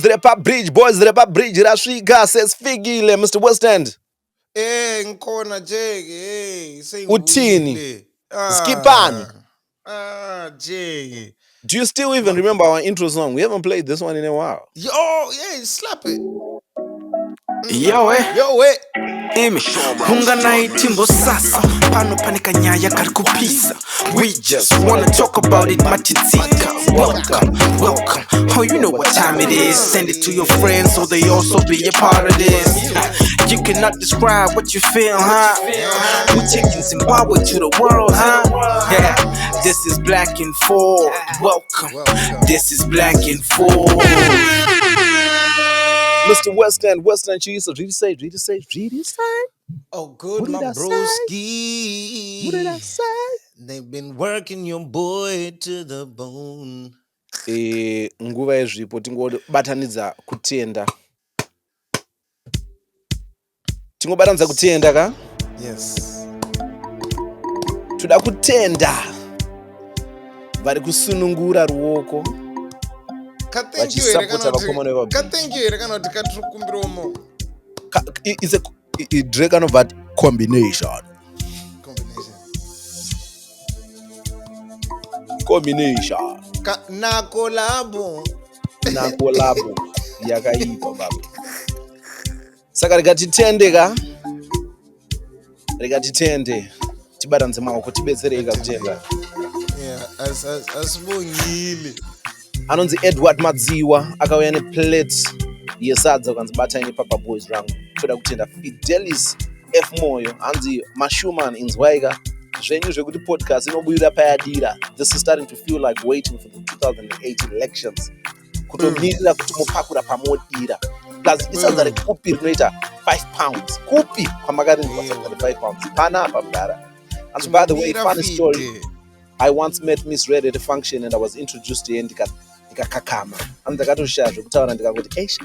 Boys Repabridge, Rashiga says Figile, Mr. West End. Nkona Jake, Utini. Skipani. Jake. Do you still even remember our intro song? We haven't played this one in a while. Slap it. Yo, Imi unganayitimbo sasa pano panika nyaya kari kupisa. We just wanna talk about it matitsika. Welcome. Oh, you know what time it is. Send it to your friends so they also be a part of this. You cannot describe what you feel, huh? We're taking Zimbabwe to the world, huh? Yeah, this is Black and Forth. Welcome. This is Black and Forth. Mr. West End, Jesus, really say. Oh, good, my broski. What did I say? They've been working your boy to the bone. Nguva yezvipo tingobatanidza kutenda. Tingobatanidza kutenda ka? Yes. Toda kutenda. Vari kusunungura ruoko. Vachisapota vakomana vevabva. Thank you, kana kuti katrukumbiromo. It's a Drake kind of that combination. Na kolabo yakaipa baba. Saka rikatitende ka tibatanze maoko tibetsereka kutenda. Asibongile. Anonzi Edward Madziwa akauya neplate yesadza ukanzi bataini papa boys rangu toda kutenda Fidelis F Moyo anzi Mashuman inzwaika zvenyu zvekuti podcast inobuyira payadira. This is starting to feel like waiting for the 2008 elections kutomirira kuti mupakura pamodira plus isadza rekupi rinoita 5 pounds kupi kwamakarinzwa 5 pounds pana apa mudara. And by the way, funny story, I once met Miss Red at a function and I was introduced to her ndikakakama and ndakatoshaha zvekutaura ndikangoti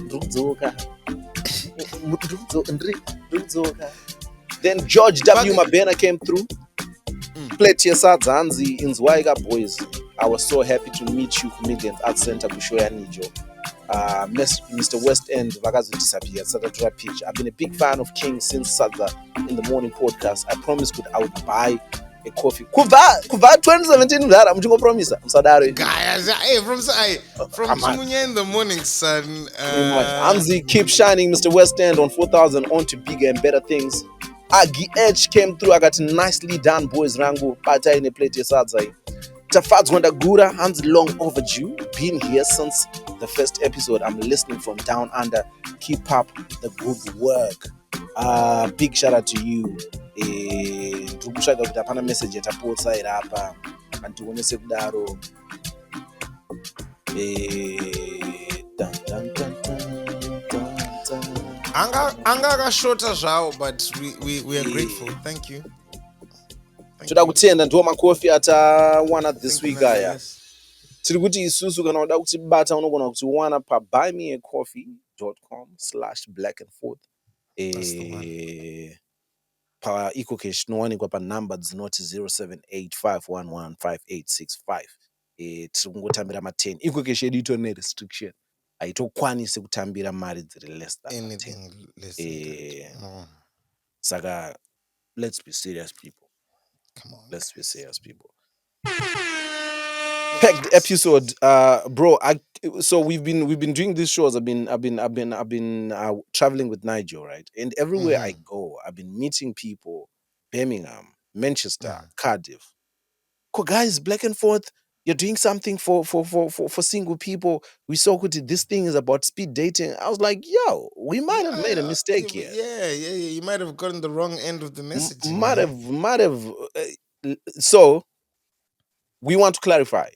ndikudzoka. Then George W. Mabena came through. Plate yesadza hanzi inzwaika boys. I was so happy to meet you comedians at Center Kushoya Nijo. Mr. West End vakazodisappear satatora pitch. I've been a big fan of King since Sadza in the morning podcast. I promised I would buy a coffee. Kubva 2017 mudhara muchingopromisa musadaro. Guys, from Chimunya in the morning, son. Amzi, keep shining, Mr. West End on 4000 on to bigger and better things. Agi Edge came through. I got nicely done, boys. Rangu pata in a plate yesadza. Tafadz Wandagura, hands long overdue. Been here since the first episode. I'm listening from down under. Keep up the good work. Big shout out to you. Ndikushaka kuti apana message yatapotsa iri apa andikonese kudaro. Anga akashota zvawo, but we are grateful. Thank you. Toda kutenda ndo makofi atawana this week aya. Tiri kuti isusu kana uda kutibata unogona kuti wana pa buymeacoffee.com/blackandforth. Pa ecocash nowanikwa pa number dzinoti 0785115865. Tiri kungotambira ma10. Ecocash yedu itori nerestriction. Haitokwanisi kutambira mari dziri less than anything less than Saka, let's be serious people. Come on. Let's be serious people. Packed episode, bro. So we've been doing these shows. I've been traveling with Nigel, right? And everywhere I go, I've been meeting people. Birmingham, Manchester, Cardiff. Cool guys, Black and Forth. You're doing something for single people. We saw this thing is about speed dating. I was like, yo, we might have made a mistake here. Yeah. You might have gotten the wrong end of the message. Might have. So we want to clarify.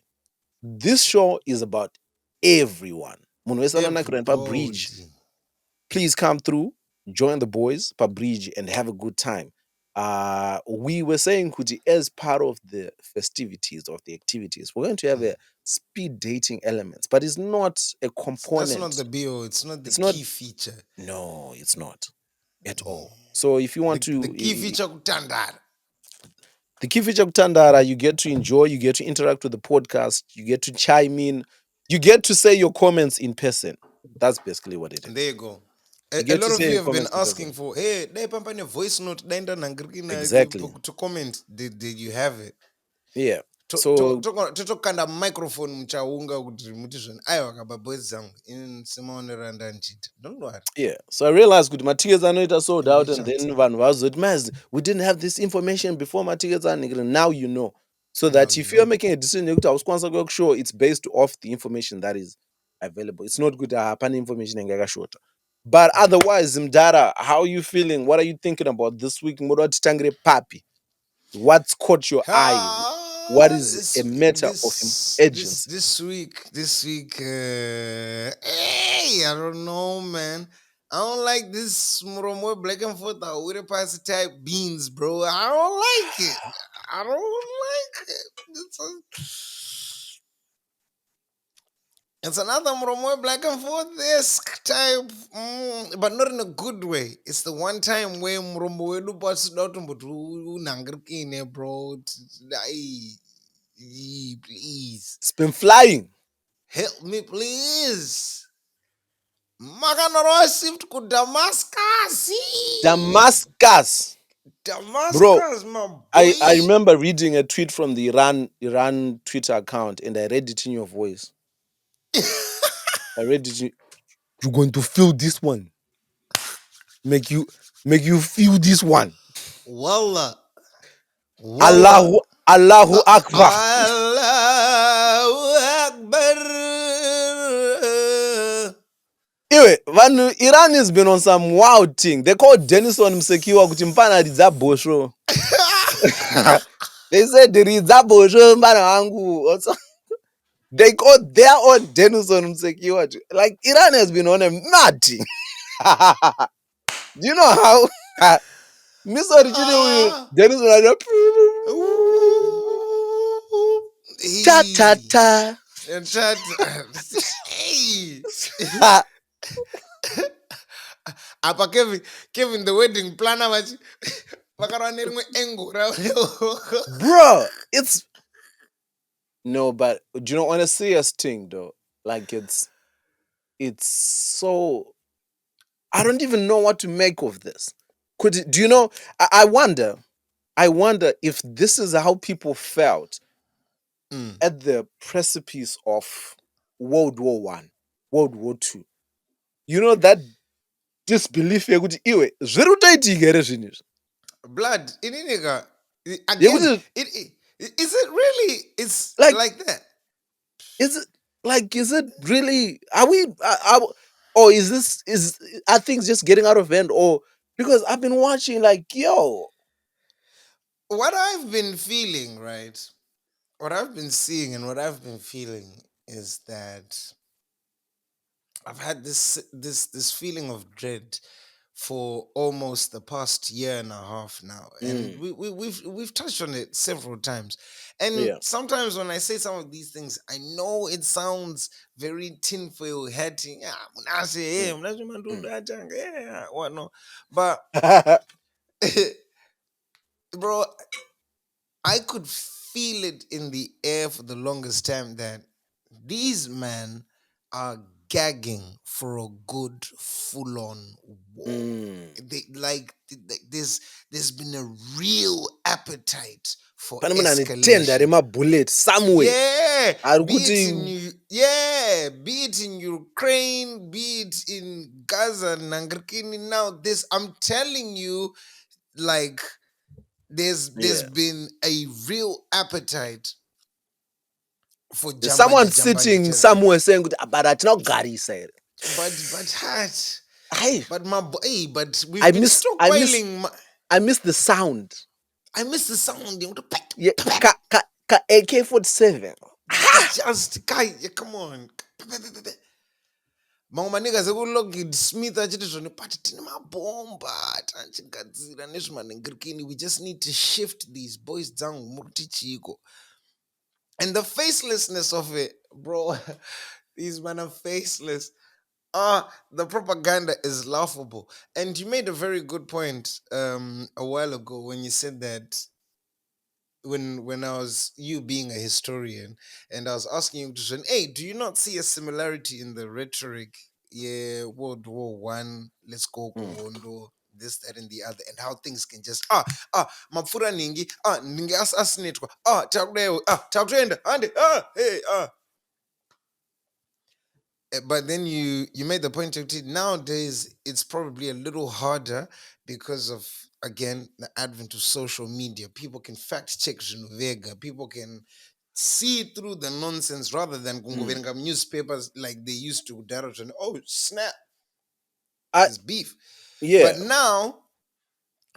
This show is about everyone. Bridge. Please come through, join the boys, Bridge, and have a good time. We were saying, Kuti, as part of the festivities of the activities, we're going to have a speed dating element, but it's not a component. That's not the BO. It's not the key feature. No, it's not at all. So if you want the key feature kutandara. The key feature kutandara, you get to enjoy, you get to interact with the podcast, you get to chime in You get to say your comments in person. That's basically what it And is. there you go. You A get lot to of say you your have been comments in asking person. for, hey, they pump on your voice note, Exactly. to comment. Did you have it? Yeah. So Totokanda microphone muchaunga kuti muti zvinhu aiwa kaba boys dzangu ini simaonera ndandichita. Don't worry. yeah. So I realized good my tickets are sold out, and Ndichati. then Van was with Maz. We didn't have this information before my tickets are nigga. Now you know. So Now that you if you're know. making a decision, I was going sure it's based off the information that is available. It's not good to happen information and get shorter. But otherwise, Mdara, how are you feeling? What are you thinking about this week? Murad Tangre Papi. What's caught your eye? What is a matter of urgency? This week, hey, I don't know, man. I don't like this more black and forth with a pass type beans, bro. I don't like it. I don't like it. It's another more black and forth this type, but not in a good way. It's the one time where Mromo wedu pass down but nangrikine, bro. Please It's been flying. help me, please. Makanaro received to Damascus. Damascus. Bro, Damascus, my I boy. remember reading a tweet from the Iran Twitter account, and I read it in your voice. I read it. You're going to feel this one. Make you feel this one. Wallah. Wallah. Allahu Akbar. Allahu Akbar. Anyway, Iran has been on some wild thing. They called Denison Msekiwa kutimpana rizabosho. They said the rizabosho mbana wangu. Also, they called their own Denison Msekiwa. Like Iran has been on a nutty. Do you know how? Mr. Richie Ah. Denison ta ta Hey. ta. And chat. Hey. Apa Kevin the wedding planner machi. Makarani rimwe engo. Bro, it's no, but do you know on a serious thing though? Like it's so I don't even know what to make of this. Do you know? I wonder if this is how people felt at the precipice of World War One, World War Two. You know that disbelief yekuti iwe zviri kutoitika here zvinhu izvi. Blood in Iniga. Again, Yekuti is it really? It's like like that. is it really or are things just getting out of hand, or because I've been watching like yo What I've been feeling, right? What I've been seeing and what I've been feeling is that I've had this feeling of dread for almost the past year and a half now, and we've touched on it several times. And yeah sometimes when I say some of these things, I know it sounds very tinfoil hatting. Yeah, I say, mm. yeah, what no, but bro, I could feel it in the air for the longest time that these men are gagging for a good full-on war. There's been a real appetite for pane munhu ane tenda escalation. remabullet somewhere Yeah, ari be it kuti be it in Ukraine, be it in Gaza, Nangrikini. Now, this I'm telling you, like there's yeah been a real appetite for there's Jambanje someone Jambanje sitting territory. somewhere saying kuti but atinogarisa here But my boy, but we've I been miss stockpiling. I miss the sound. I miss the sound. Yeah, ka AK-47. Just guy, come on. Mamwe maniggas ekulogid Smith achiti zvone but tine mabhomba tanchigadzira nezvemanhingirikini. We just need to shift these boys dzangu muruti chiko. And the facelessness of it, bro. These men are faceless. The propaganda is laughable. And you made a very good point a while ago when you said that when I was you being a historian, and I was asking you, hey, do you not see a similarity in the rhetoric? Yeah, World War I, let's go Mm. Kondo, this, that, and the other, and how things can just mapfura ningi ningi assassinate takuenda ande hey but then you made the point of it. Nowadays it's probably a little harder because of, again, the advent of social media. People can fact check Vega. People can see through the nonsense rather than Mm. kungoverenga newspapers like they used to direct and oh snap, I there's beef. yeah. But now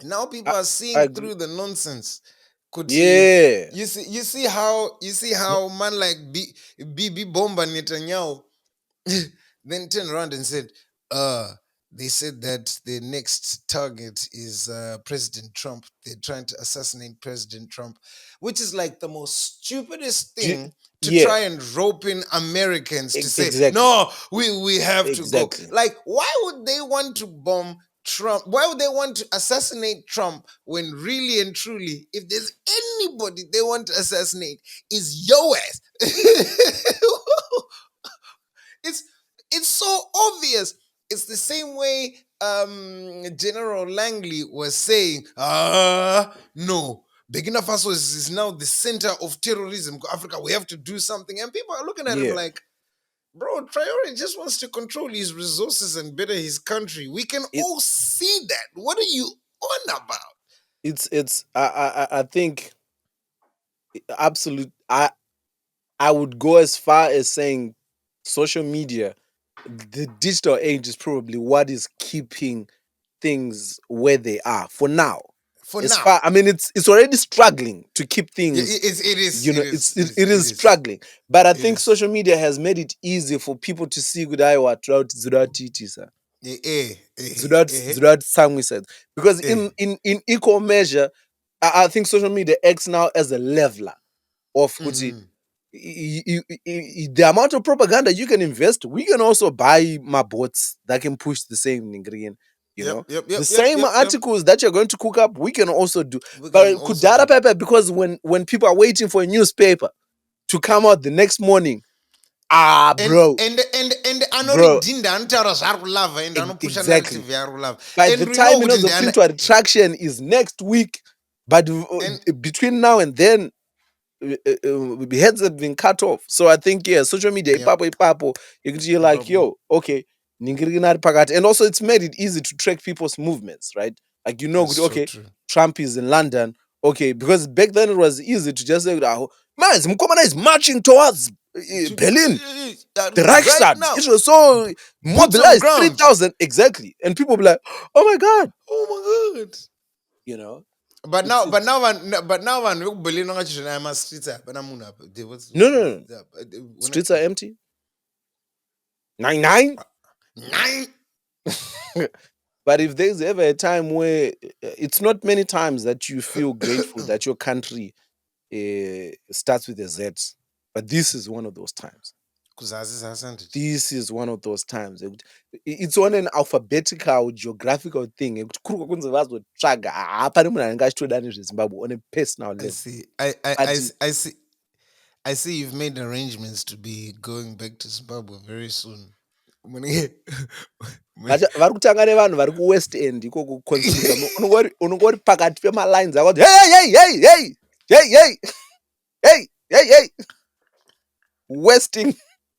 I, people are I seeing agree. through the nonsense. Could Yeah. you see how man like BB Bomba Netanyahu then turned around and said, uh, they said that the next target is President Trump. They're trying to assassinate President Trump, which is like the most stupidest Do you- thing to yeah. try and rope in Americans to say, Exactly. no, we have to go. Exactly. Like, why would they want to bomb Trump? Why would they want to assassinate Trump when really and truly, if there's anybody they want to assassinate, is your ass? it's it's so obvious. It's the same way General Langley was saying, no, Burkina Faso is now the center of terrorism. Africa, we have to do something. And people are looking at him Yeah. like, bro, Traore just wants to control his resources and better his country. We can It all see that. What are you on about? it's I think absolute I would go as far as saying social media, the digital age is probably what is keeping things where they are for now. For As now. far I mean it's already struggling to keep Yeah, things, it is. you It know, is. It is. it It is is. struggling. But I It think is. social media has made it easy for people to see good eye what Zurat Sangwi said. Because eh. in equal measure, I think social media acts now as a leveler of kuti, Mhm. the amount of propaganda you can invest, we can also buy my bots that can push the same ingredient. You Yep, know, yep, the yep, yep, same yep, yep. articles that you're going to cook up, we can also do. We can But also kudara do. paper, because when people are waiting for a newspaper to come out the next morning, And bro, and bro, anoridinda anotaura zvaari kulava and anopusha exactly. narrative yaari kulava. By the And we know time you know kuti the Finto attraction is next week, but and between now and then, heads have been cut off. So I think yeah, social media yep, ipapo, you're like Ipapo. yo, okay, ningiri pakati, and also it's made it easy to track people's movements, right? Like you know, That's so okay, true. Trump is in London, okay, because back then it was easy to just say, oh, man, Mkomana is marching towards Berlin, the Right Reichstag. now, It was so boots on mobilized, ground. 3,000 exactly, and people be like, oh my god, Oh my god. you know, But it's now, it's vanhu vekuberlin vangachizvona aya mastreets hapana munhu apa. no. Streets are empty. 99. Nine. But if there's ever a time where it's not many times that you feel grateful that your country starts with a Z, but this is one of those times. Kuzazi zasi handiti. This is one of those times. It's on an alphabetical, geographical thing. Ekuti kuri kwekunzi vazotsvaga, hapana munhu anenge achitoda nezveZimbabwe on a personal I level. see. But I see. I see you've made arrangements to be going back to Zimbabwe very soon. When- vari kutanga nevanhu vari kuwest end ikoko kuconstricta unonge uri pakati pemalines akati hey hey hey hey hey hey hey hey hey westing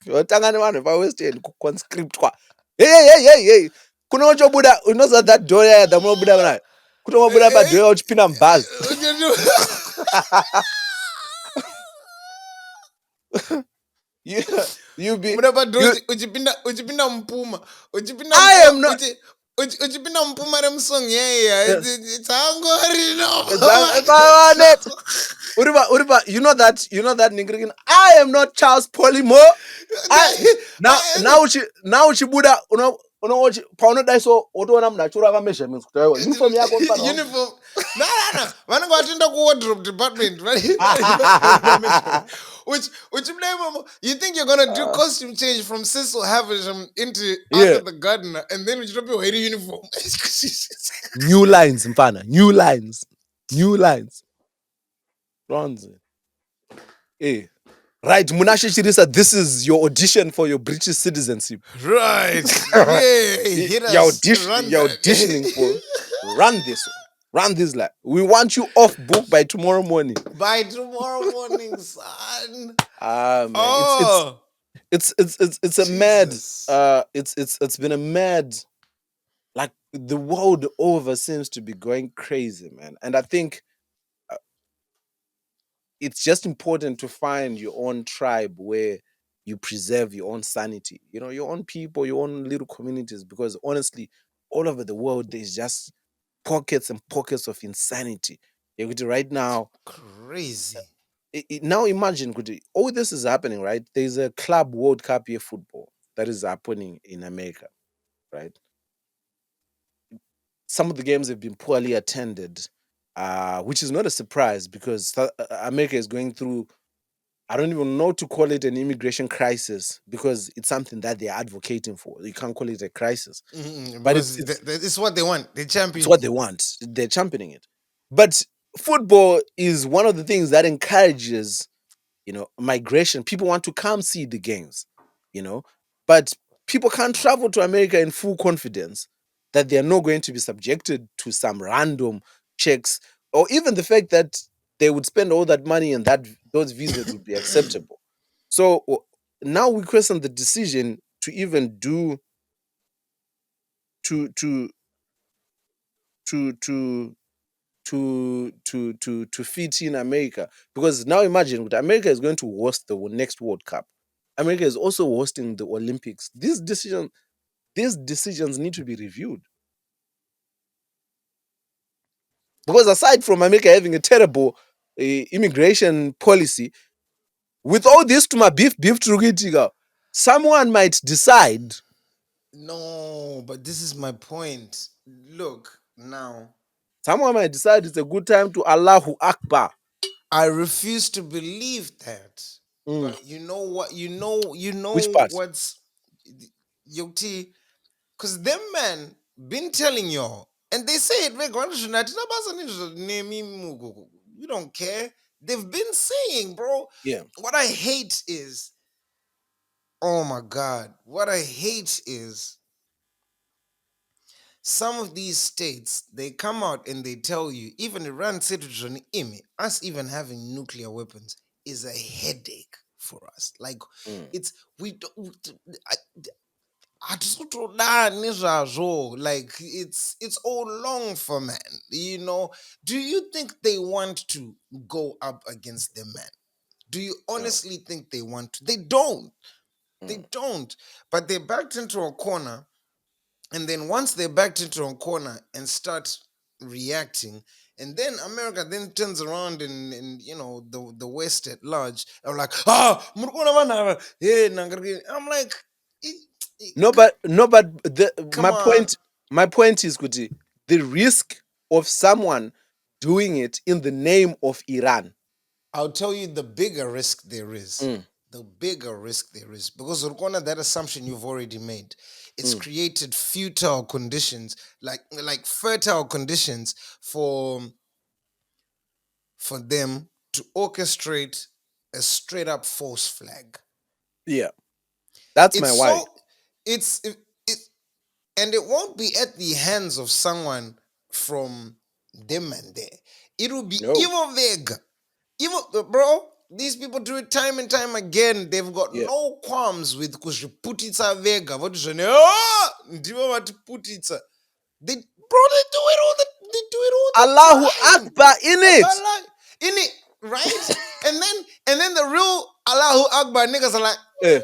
watanga nevanhu pawest end kuconscriptwa hey hey hey hey kuno uchobuda unoziva that door yaya damunobuda nayo kutongobuda padhoya uchipinda mubhazi you, you be Muda padho you uchipinda mupuma uchipinda I mupuma am not uchipinda mupuma remusong yeya tsangori It's Uriba, you know that nigga. I am not Charles Polymore. Now uchibuda uno paunodai so otoona munhu achirava measurements kuti aiwa uniform yako inofanira uniform. No, vanenge vatoenda kuwardrobe department vanoda measurement. Uchipinda imomo, you think you're gonna do costume change from Cecil Havisham into yeah, Arthur the Gardener and then uchitopiwa iri uniform. new lines mfana, new lines. Ronzi. Hey. Right, Munashe Chirisa, this is your audition for your British citizenship. Right. Yeah. Hit us. Run You're that. auditioning for. Run this one. Run this lap. We want you off book by tomorrow morning. By tomorrow morning, son. Ah man, Oh, it's a mad Jesus. it's been a mad, like the world over seems to be going crazy, man. And I think it's just important to find your own tribe where you preserve your own sanity, you know, your own people, your own little communities, because honestly, all over the world there's just pockets and pockets of insanity. You know, right now, Crazy. now imagine, Kuti, all this is happening, right? There's a club World Cup here football that is happening in America, right? Some of the games have been poorly attended, which is not a surprise because America is going through, I don't even know to call it an immigration crisis because it's something that they're advocating for. You can't call it a crisis, but Because it's what they want. They it's champion. what they want. They're championing it. But football is one of the things that encourages, you know, migration. People want to come see the games, you know, but people can't travel to America in full confidence that they are not going to be subjected to some random checks, or even the fact that they would spend all that money and that those visas would be acceptable. So now we question the decision to even do to to to to to fit in America, because now imagine that America is going to host the next World Cup. America is also hosting the Olympics. These decisions need to be reviewed, because aside from America having a terrible immigration policy, with all this to my beef to someone might decide. No, but this is my point. Look, now, Someone might decide it's a good time to Allahu Akbar. I refuse to believe that. Mm. But you know what? You Which know part? what's Yoti, because them men been telling y'all, and they say it. We don't care. They've been saying, bro. Yeah. What I hate is, oh my God, what I hate is some of these states, they come out and they tell you, even Iran citizen imi, us even having nuclear weapons is a headache for us. Like Mm. it's we don't hatitodani zvazvo. Like it's all long for man. You know, do you think they want to go up against the man? Do you No. honestly think they want to? They don't. They Mm. don't. But they backed into a corner, and then once they backed into a corner and start reacting, and then America then turns around and you know the West at large are like, I'm like, No, but come on. my point is, Kuti, the risk of someone doing it in the name of Iran. I'll tell you the bigger risk there is. Mm. The bigger risk there is because Rukona, that assumption you've already made, it's Mm. created futile conditions, like fertile conditions for them to orchestrate a straight up false flag. Yeah, that's my It's worry. so it and it won't be at the hands of someone from them and there. It will be No. evil Vega. Evil, bro. These people do it time and time again. They've got Yeah. no qualms with kuzviputitsa vega. Ndivo vatiputitsa. They bro, they do it all the Allahu time. Akbar in it. In it, right? and then the real Allahu Akbar niggas are like, Eh.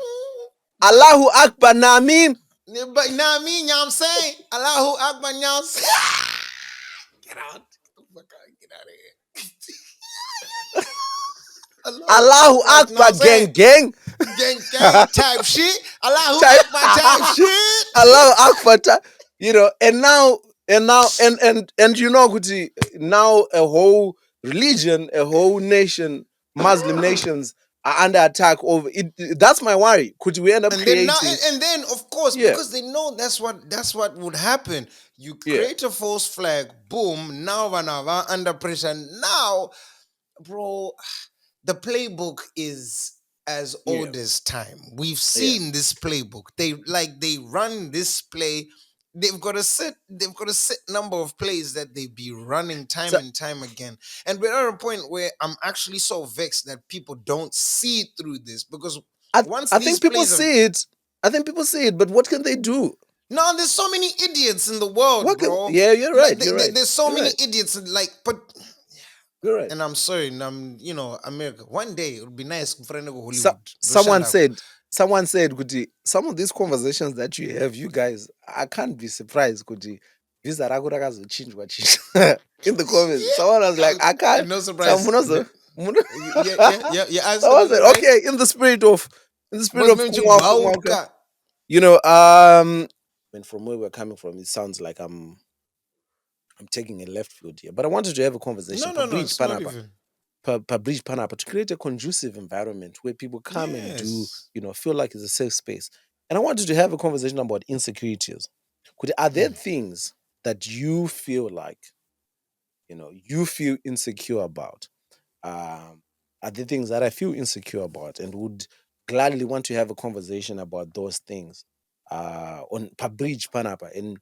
Allahu Akbar Namin. but now me, you know what I'm saying? Allahu Akbar, you know what I'm saying? Get out. Get the fuck out. Get out of here. Allahu You know what Akbar I'm saying? gang. Gang type shit. Allahu Type- Akbar type shit. Allahu Akbar. You know, and you know, Kuti, now a whole religion, a whole nation, Muslim nations are under attack over it. That's my worry. Could we end up And then now, creating? and then of course, Yeah, because they know that's what would happen. You yeah, create a false flag, boom, now Vanava under pressure. Now bro, the playbook is as Yeah. old as time. We've seen this playbook. They run this play. They've got a set number of plays that they be running time So and time again. And we're at a point where I'm actually so vexed that people don't see through this, because once I these think people plays have see it. I think people see it, but what can they do? no, there's so many idiots in the world, What can? bro. Yeah, you're Like right. You're right. there's so You're many right. idiots, like, but You're right. and I'm sorry, and America. One day it would be nice for So, Hollywood. someone said, Kuti, some of these conversations that you have, you guys, I can't be surprised, Kuti. These are chinchwa chinchwa. In the comments. Someone was like, I can't. No Someone surprise. also, Yeah. You're someone absolutely said, right. okay, in the spirit Boss of meme kumwaka. chukubauka. You know, and from where we're coming from, it sounds like I'm taking a left field here. But I wanted to have a conversation. No. It's not even. Bridge Panapa to create a conducive environment where people come and do, Yes. feel like it's a safe space. And I wanted to have a conversation about insecurities. Are there things that you feel like, you feel insecure about? Are there things that I feel insecure about and would gladly want to have a conversation about those things on Bridge Panapa and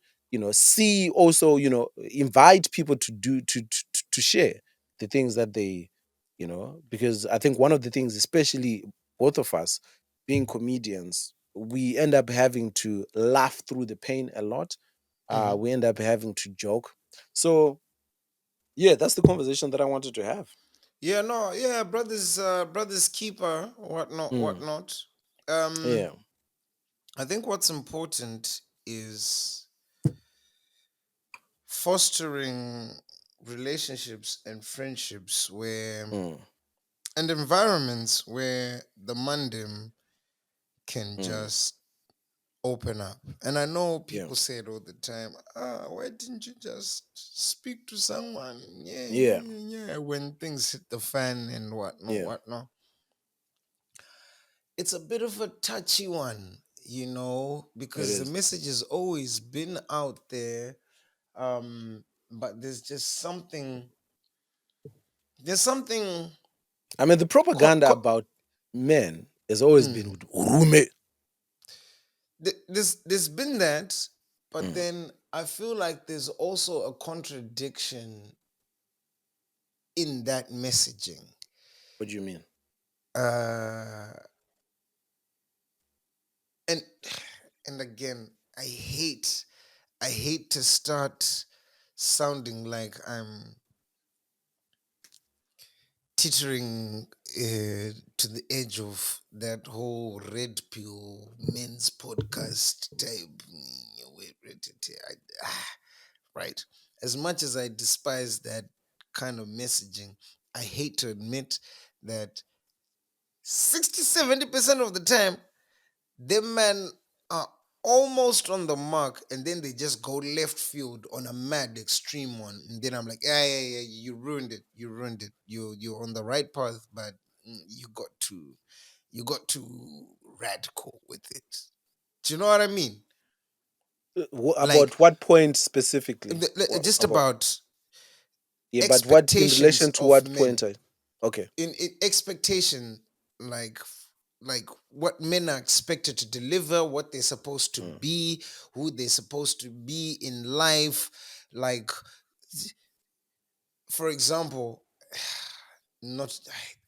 see also invite people to do to share the things that they because I think one of the things, especially both of us being comedians, we end up having to laugh through the pain a lot. Mhm. We end up having to joke. So yeah, that's the conversation that I wanted to have. Yeah, no, yeah, brothers keeper, whatnot, Mm, whatnot. Um, yeah. I think what's important is fostering relationships and friendships where Mm, and environments where the mandem can mm, just open up. And I know yeah. people say it all the time. Why didn't you just speak to someone? Yeah, Yeah. when things hit the fan and whatnot, Yeah. whatnot. It's a bit of a touchy one, It because the is. message has always been out there. But there's just something. There's something. I mean, the Co- propaganda co- about men has always been mm, with urume. there's been that, but Mm, then I feel like there's also a contradiction in that messaging. what do you mean? Uh, and and again, I hate to start sounding like I'm teetering to the edge of that whole red pill men's podcast type. Right. As much as I despise that kind of messaging, I hate to admit that 60-70% of the time, them men are almost on the mark, and then they just go left field on a mad extreme one. And then I'm like, yeah, you ruined it. You ruined it. You're on the right path, but you got too radical with it. Do you know what I mean? Like About what point specifically? just About about yeah, but what in expectations relation to of what men. point? Okay. In expectation, like what men are expected to deliver, what they're supposed to Mm. be, who they're supposed to be in life. Like, for example, not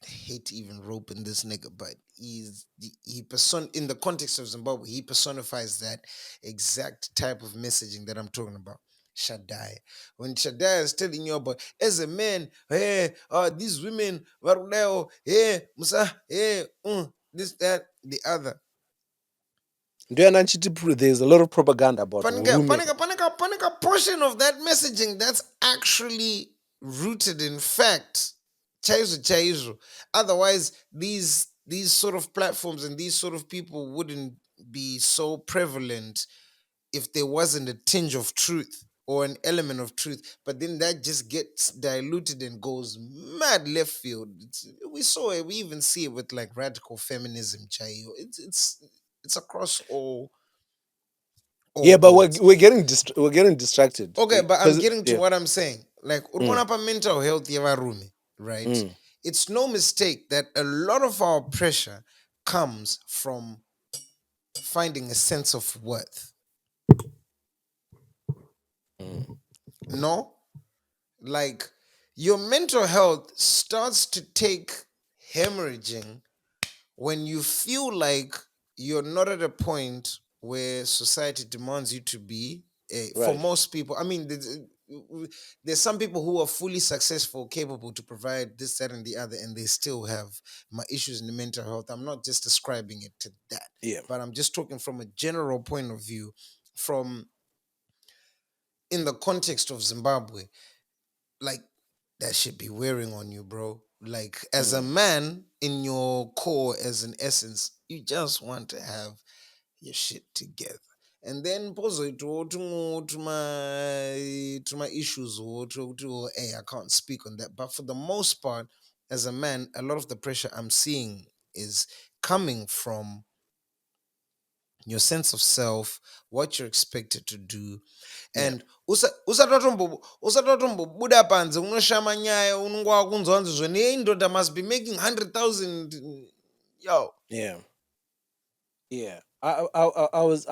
I hate even roping this nigga, but in the context of Zimbabwe, he personifies that exact type of messaging that I'm talking about. Shaddai. When Shaddai is telling you about as a man, hey, these women, Varuneo, hey, Musa, hey, this, that, the other. There's a lot of propaganda about Panika, urume. panika, panika, panika portion of that messaging that's actually rooted in fact. Chaizo, chaizo. Otherwise, these sort of platforms and these sort of people wouldn't be so prevalent if there wasn't a tinge of truth or an element of truth. But then that just gets diluted and goes mad left field. We saw it. We even see it with like radical feminism, chayo. It's across all Yeah, but boards. we're getting distracted Okay, but I'm because getting to yeah. what I'm saying. Like, Mm, urgona pa mental health yavarume, right? mm, it's no mistake that a lot of our pressure comes from finding a sense of worth. Mm. No? Like your mental health starts to take hemorrhaging when you feel like you're not at a point where society demands you to be. For Right. most people, I mean, there's some people who are fully successful, capable to provide this, that, and the other, and they still have my issues in the mental health. I'm not just ascribing it to that, Yeah. but I'm just talking from a general point of view, from in the context of Zimbabwe. Like that should be wearing on you, bro. Like as a Mm. man, in your core, as an essence, you just want to have your shit together. And then pozo to my issues or to hey, I can't speak on that. But for the most part, as a man, a lot of the pressure I'm seeing is coming from your sense of self, what you're expected to do, Yeah. and usatotombobuda panze unoshama nyaya unonge wakunzwa kunzi zvone "Hey, ndoda must be making 100,000 yo." Yeah. Yeah. I was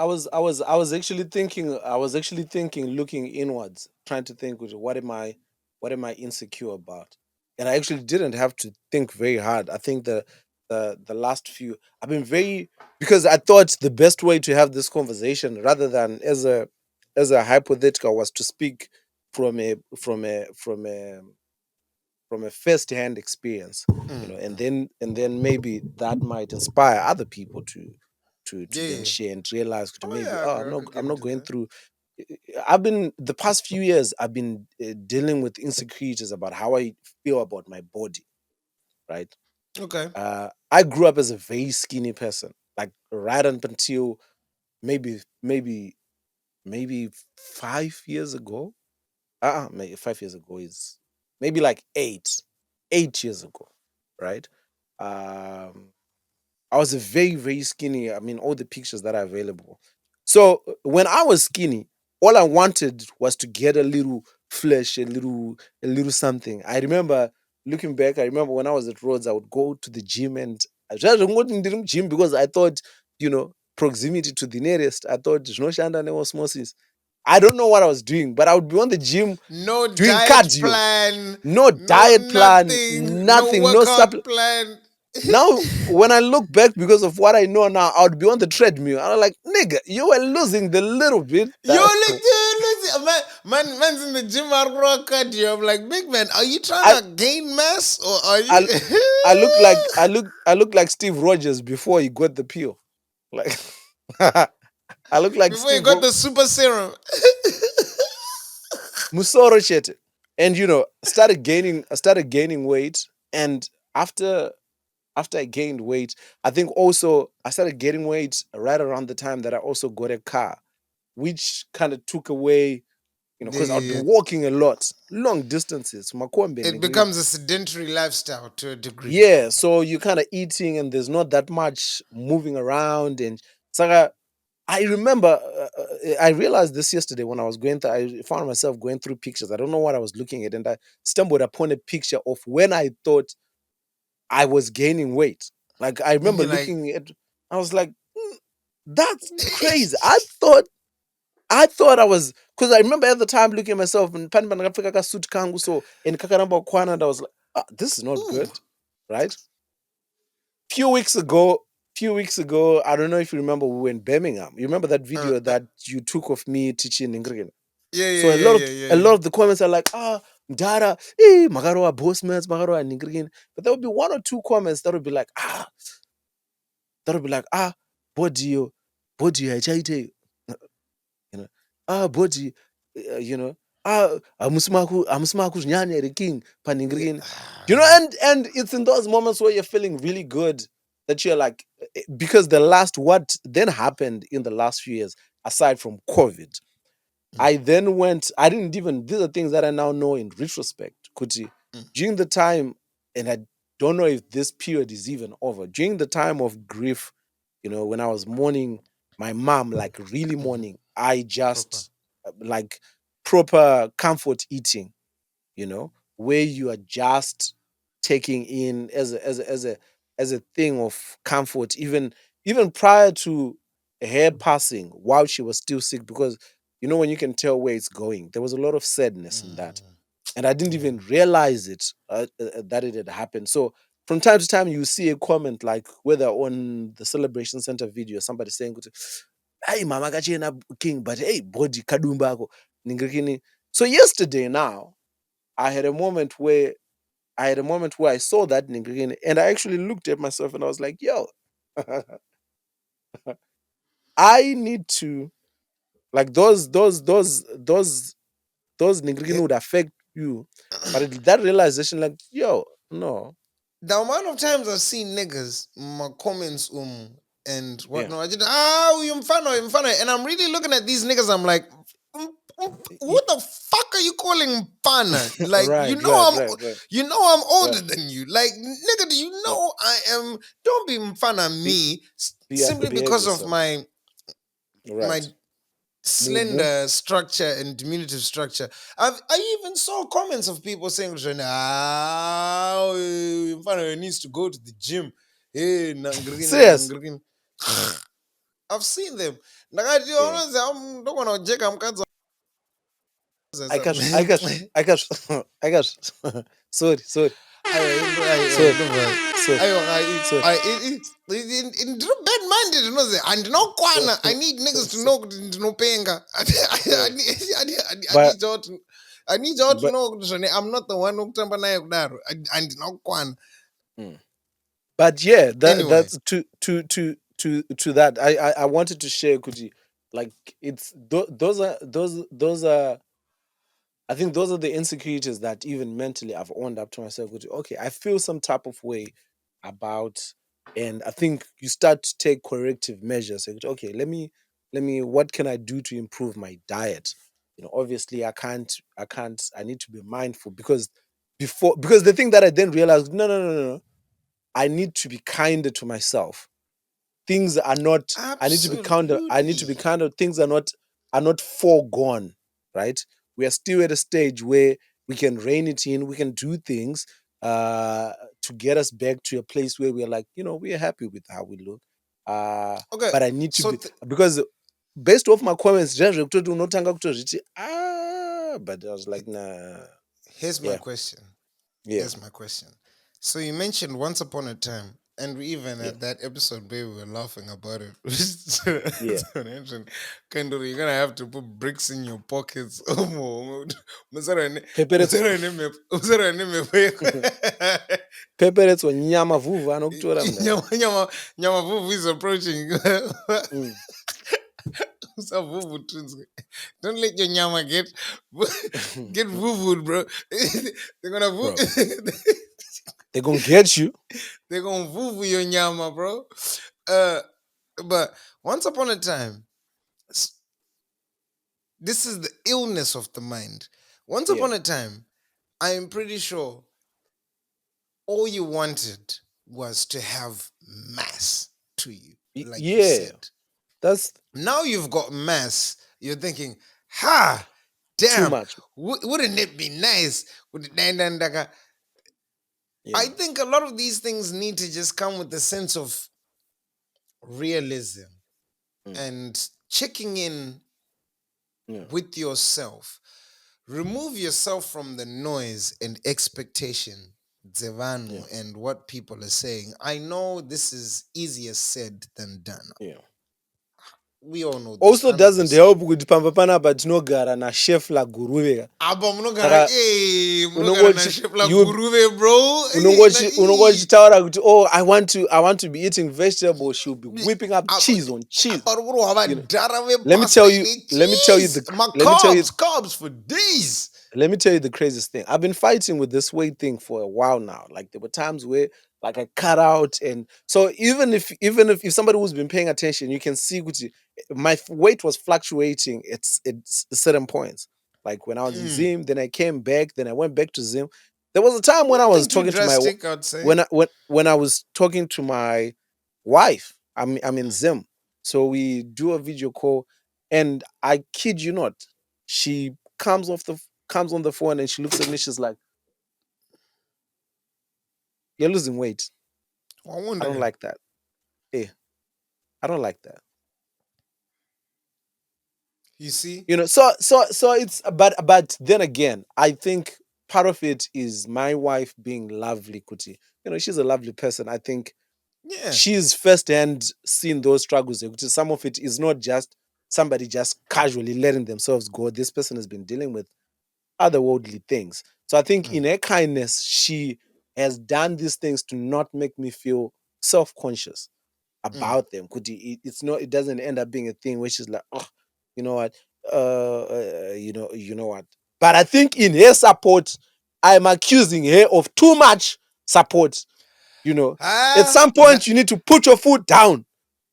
actually thinking. I was actually thinking, looking inwards, trying to think, what am I insecure about? And I actually didn't have to think very hard. I think the last few, I've been very, because I thought the best way to have this conversation, rather than as a hypothetical, was to speak from a first hand experience, and Mm. then maybe that might inspire other people to Yeah, then yeah. share and realize that Oh maybe, yeah, oh, I could get I'm not into going that. through. I've been, the past few years, I've been dealing with insecurities about how I feel about my body, right? Okay. I grew up as a very skinny person, like right up until maybe 5 years ago. Maybe 5 years ago is maybe like 8 years ago, right? Um, I was a very, very skinny. I mean, all the pictures that are available. So when I was skinny, all I wanted was to get a little flesh, a little something. I remember looking back. I remember when I was at Rhodes, I would go to the gym, and I just went to the gym because I thought, proximity to the nearest. I thought zvinoshanda neosmosis. I don't know what I was doing, but I would be on the gym No doing diet cardio, plan, no no diet plan, nothing, no nothing, no workout supplement. plan. Now, when I look back, because of what I know now, I would be on the treadmill. I'm like, nigga, you were losing the little bit. Yo, look, man's in the gym. I rock cardio. I'm like, big man, are you trying I, to gain mass or are you? I, I look like Steve Rogers before he got the peel. Like, I look like Before you Steve got the super serum? Musoro Chete, and I started gaining weight, and after I gained weight, I think also I started gaining weight right around the time that I also got a car, which kind of took away, Yeah, because I'd be yeah, yeah. walking a lot, long distances. Makombe It nigga. becomes a sedentary lifestyle to a degree. Yeah, so you kind of eating, and there's not that much moving around. And Saga, I remember, I realized this yesterday when I was going through, I found myself going through pictures. I don't know what I was looking at, and I stumbled upon a picture of when I thought I was gaining weight. Like, I And remember you're like, looking at, I was like, that's crazy. I thought I was, because I remember at the time looking at myself and pani pandakapfeka kasuit kangu, so and kakaramba kwana, and I was like, this is not ooh, good, right? Few weeks ago, I don't know if you remember, we were in Birmingham. You remember that uh, video uh, that you took of me teaching Ingrid? yeah, So yeah, a yeah, lot of yeah, yeah, a yeah. lot of the comments are like, Mdara, Magaroa boss mates, Magaroa Ningrian. But there would be one or two comments that would be like, body, body, I you know body, you know amusimaku zvinyanya here king Yeah. paningirini, and it's in those moments where you're feeling really good, that you're like, because what then happened in the last few years, aside from COVID, Mm, I then went, I didn't even, these are things that I now know in retrospect, Kuti, mm, during the time, and I don't know if this period is even over, during the time of grief, when I was mourning my mom, like really mhm. mourning, I Proper. just, like, proper comfort eating, where you are just, taking in as a thing of comfort, even prior to her passing, while she was still sick, because when you can tell where it's going, there was a lot of sadness in that, Mm. and I didn't Yeah. even realize it that it had happened. So from time to time, you see a comment like whether on the celebration center video, somebody saying, "Hey, mama kachena king, but hey, body kadumbako ningikini." So yesterday, now I had a moment where I saw that ningikini, and I actually looked at myself and I was like, "Yo, I need to like those ningikini It, would affect you." But that realization, like, yo, no, the amount of times I've seen niggas, my comments, and yeah, whatnot, I did, you mfano, and I'm really looking at these niggas, I'm like, Y- what the fuck are you calling mfana? Like, right, right, right, right, I'm older right, than you. Like, nigga, do you yeah. know I am, don't be mfana Be, me be simply behave because of yourself. my Right. Mumu. slender structure and diminutive structure. I even saw comments of people saying, Mfano needs to go to the gym. Hey, Serious. I've seen them. Like, Yeah. I'm not gonna check. I'm cancer. I got, I got, I got. Sorry, sorry, sorry, sorry, sorry. In bad minded, and no kwana. I need niggas to know no penga. Right. I But need y'all to. I need y'all to but know I'm not the one who tamba na yokdaro. And no kwana. mm. But yeah, Anyway, that's to that. I wanted to share Kuti. Like it's those are I think those are the insecurities that even mentally I've owned up to myself. Okay, I feel some type of way about, and I think you start to take corrective measures. Like, okay, what can I do to improve my diet? Obviously I need to be mindful because the thing that I then realized, no. I need to be kinder to myself. Things are not I need to be counter I need to be absolutely. kinder. Things are not foregone, right? We are still at a stage where we can rein it in, we can do things to get us back to a place where we're like, we are happy with how we look. Okay, But I need to so be, because based off my comments, unotanga kutozviti, but I was like, nah. here's my Yeah, question. yeah, Here's my question. So you mentioned once upon a time, and we even yeah, at that episode where we were laughing about it. yeah. So I mentioned, Kendall, you're gonna have to put bricks in your pockets. Musarane- Peperetso peperetso nyama vhuvha anokutora mudara. Nyama Vuvu is approaching. Mm. Vuvu twins. Don't let your nyama get vuvued, bro. They're gonna Bro, they're gonna get you. they're gonna vuvu your nyama, bro. Uh, but once upon a time, s- this is the illness of the mind. Once Yeah, upon a time, I am pretty sure all you wanted was to have mass to you, like you yeah. said. That's Now you've got mass. You're thinking, ha, too damn, much. wouldn't it be nice? I Yeah, think a lot of these things need to just come with a sense of realism mm, and checking in yeah, with yourself. Remove yourself from the noise and expectation, yeah, Zevano, and what people are saying. I know this is easier said than done. yeah. We all know this Also doesn't 100%. help kuti pamba panapa tinogara nachef laguruve. Aba munogara Saka munogara na shape la guruve, bro. unongo uchitaura kuti, oh, I want to be eating vegetables. She'll be whipping up cheese on cheese. Aparuburu waba You know, dara we let me pasta tell you, ini let me tell you cheese. the My let me tell you carbs for days. let me tell you the craziest thing. I've been fighting with this weight thing for a while now. Like there were times where like I cut out, and so even if somebody who's been paying attention, you can see Gucci, my weight was fluctuating at certain points. Like when I was in Mm. Zim, then I came back, then I went back to Zim. There was a time when I was Nothing too talking to my drastic, I'd say. when I was talking to my wife. I'm in Mm. Zim, so we do a video call, and I kid you not, she comes on the phone and she looks at me. She's like, You're losing weight. I I don't wonder. like that. Eh, I don't like that. You see? So it's but then again, I think part of it is my wife being lovely, Kuti. She's a lovely person. I think Yeah. she's firsthand seen those struggles. Kuti. Some of it is not just somebody just casually letting themselves go. This person has been dealing with otherworldly things. So I think Mm, in her kindness, she has done these things to not make me feel self-conscious mm. about them. Could it's not, it doesn't end up being a thing where she's like, oh, you know what, you know what. But I think in her support, I'm accusing her of too much support. You know, at Ah, some point you need to put your foot down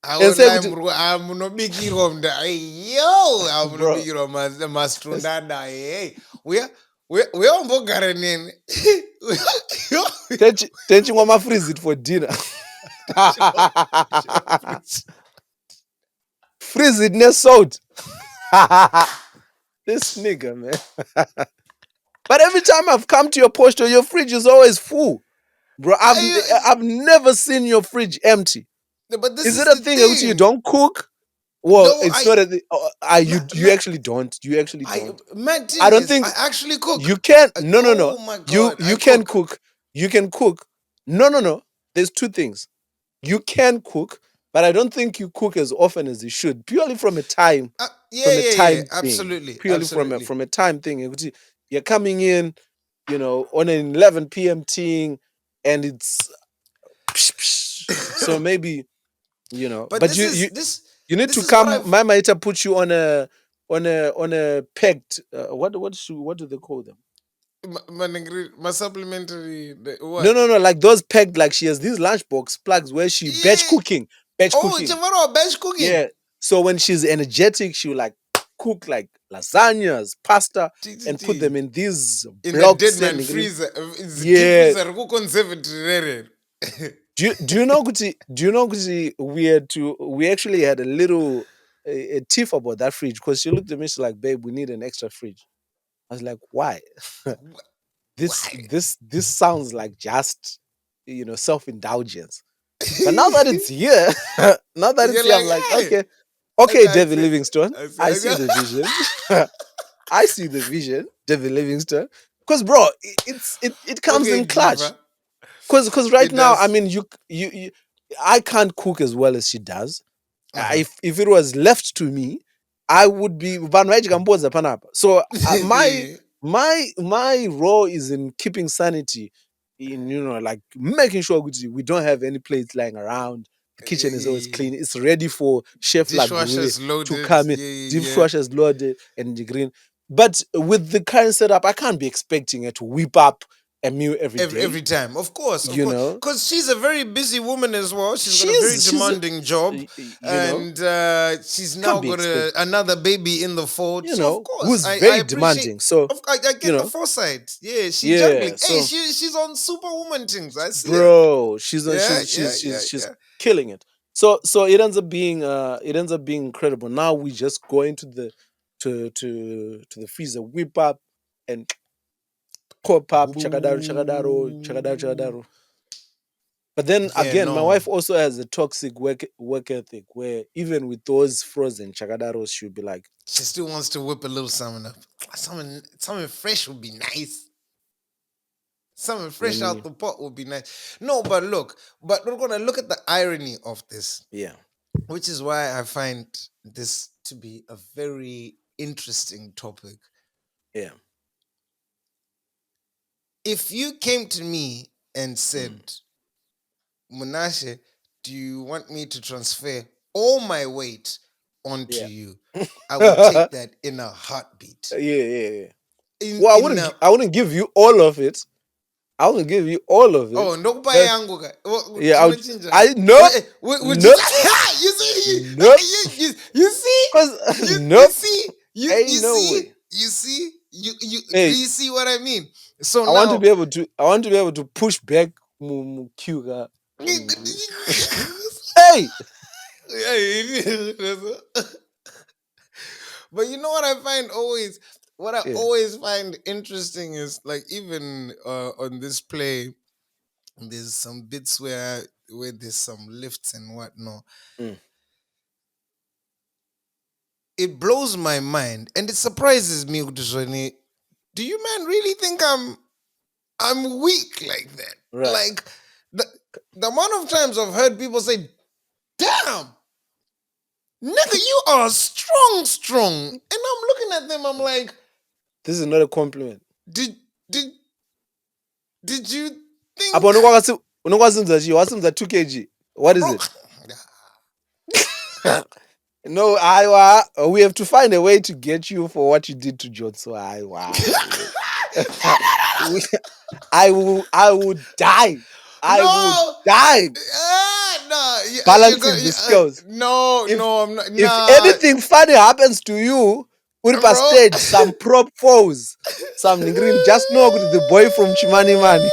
I and would say, like I'm no big hero of the yo, I'm no bro, big hero it's- Mastrundana. Hey, we on Bogarenin. don't you want my freeze it for dinner? Freeze it next salt. This nigga, man. But every time I've come to your posture, your fridge is always full. Bro, I've never seen your fridge empty. But this Is it is a the thing which you thing. don't cook? Well, No, it's not a thing. ma, You actually don't. You actually I, don't. mad I thing don't is, I think actually cook. you can. No, no, no. Oh my You god, I you can cook. cook. You can cook. No, no, no. There's two things. You can cook, but I don't think you cook as often as you should. Purely Yeah, from a yeah, yeah, time thing. absolutely, Purely absolutely. from a time thing. You're coming in, on an 11 p.m. thing, and it's so maybe But but this is this you need this to is what come. I've My might put you on a pegged. What do they call them? my supplementary No, what? no, no. Like those pegged. Like she has these lunchbox plugs where she batch Yeah. cooking, batch Oh, cooking. Chavaro, bench cooking. Yeah. So when she's energetic, she will like cook like lasagnas, pasta, T, T, and put T. them in these In the dead blocks. man And freezer, it's deep yeah. freezer. Who conservative? Do you know Kuti, we actually had a tiff about that fridge because she looked at me, she's like, babe, we need an extra fridge. I was like, why? Why? This sounds like just self-indulgence. But now that it's here, now that it's You're here, like, I'm like, hey, I okay, got David it. Livingstone, I said, I I see got the vision. I see the vision, David Livingstone. Because bro, it comes okay, in clutch. Diva. Because right It now, I does. mean, you I can't cook as well as she does. Uh-huh. If it was left to me, I would be vanhu vaidyamboza panapa. So my role is in keeping sanity, in like making sure we don't have any plates lying around. The kitchen is always clean. It's ready for Chef Lagwe Dishwasher's to loaded. come in. Yeah, Deep yeah, yeah. fresh is loaded and the green. But with the current setup, I can't be expecting her to whip up a meal every day. Every time, of You course, know, because she's a very busy woman as well. She's got a very she's demanding job, and she's can't now be got expected. another baby in the fold. So of course, Who's I very appreciate. demanding. So, I you get the know, foresight. Yeah, she juggling. yeah. Hey, So, she's on superwoman things. I see her. bro, Yeah, yeah, yeah, she's yeah. killing it. So it ends up being incredible. Now we just go into the to the freezer, whip up and pop up, chakadaru, chakadaru, chakadaru, Ooh. chakadaru. But then Yeah, again, my no. wife also has a toxic work ethic where even with those frozen chakadaros, she'll be like, She still wants to whip a little something up. Something fresh would be nice. Something let fresh out me, the pot would be nice. No, but we're gonna look at the irony of this, yeah, which is why I find this to be a very interesting topic. yeah, If you came to me and mm, said, Munashe, do you want me to transfer all my weight onto yeah. you? I would take that in a heartbeat. Yeah. In Well, in a I wouldn't give you all of it. I wouldn't give you all of Oh, it. ndokupa But yangu ka. yeah, Tunachinjana. nope, Would you nope, you see nope. you see Cause you nope, see ain't no way. you see you do Hey, you see what I mean? So I want to now be able to. I want to be able to push back Kyuga. Hey, but you know what I find always yeah, always find interesting is like even on this play There's some bits where there's some lifts and whatnot. Mm. It blows my mind and it surprises me, Uduzoni. Do you man really think I'm weak like that? Right. Like the amount of times I've heard people say, damn, nigga, you are strong. And I'm looking at them, I'm like, This is not a compliment. did you think Apo unokwasimudza chii? Wasimudza 2 kg. What is bro? it? No, we have to find a way to get you for what you did to John. So I would die. I would die. No, Balancing the skills. no, If- I'm not. If Nah, anything funny happens to you, Uripa bro. stage, some prop foes, some green, just know the boy from Chimani Mani.